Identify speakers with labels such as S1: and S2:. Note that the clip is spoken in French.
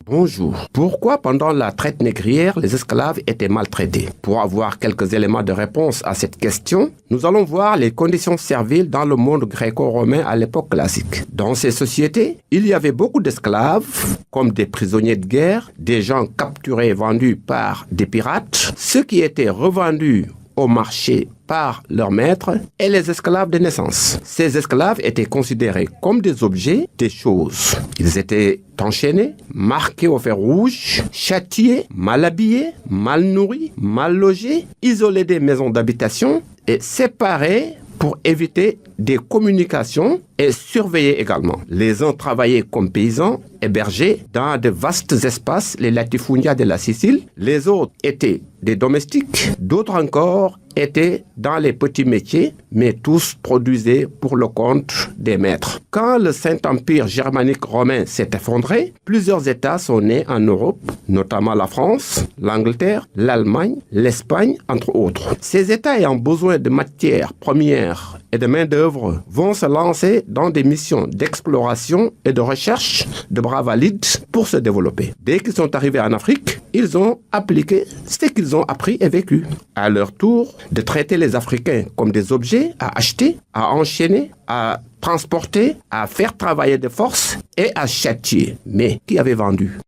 S1: Bonjour. Pourquoi pendant la traite négrière, les esclaves étaient maltraités? Pour avoir quelques éléments de réponse à cette question, nous allons voir les conditions serviles dans le monde gréco-romain à l'époque classique. Dans ces sociétés, il y avait beaucoup d'esclaves, comme des prisonniers de guerre, des gens capturés et vendus par des pirates, ceux qui étaient revendus au marché par leur maître et les esclaves de naissance. Ces esclaves étaient considérés comme des objets, des choses. Ils étaient enchaînés, marqués au fer rouge, châtiés, mal habillés, mal nourris, mal logés, isolés des maisons d'habitation et séparés pour éviter des communications et surveiller également. Les uns travaillaient comme paysans, hébergés dans de vastes espaces, les latifundia de la Sicile. Les autres étaient des domestiques. D'autres encore étaient dans les petits métiers, mais tous produisaient pour le compte des maîtres. Quand le Saint-Empire germanique romain s'est effondré, plusieurs États sont nés en Europe, notamment la France, l'Angleterre, l'Allemagne, l'Espagne, entre autres. Ces États ayant besoin de matières premières et de main-d'œuvre vont se lancer dans des missions d'exploration et de recherche de bras valides pour se développer. Dès qu'ils sont arrivés en Afrique, ils ont appliqué ce qu'ils ont appris et vécu. À leur tour, de traiter les Africains comme des objets à acheter, à enchaîner, à transporter, à faire travailler de force et à châtier. Mais qui avait vendu?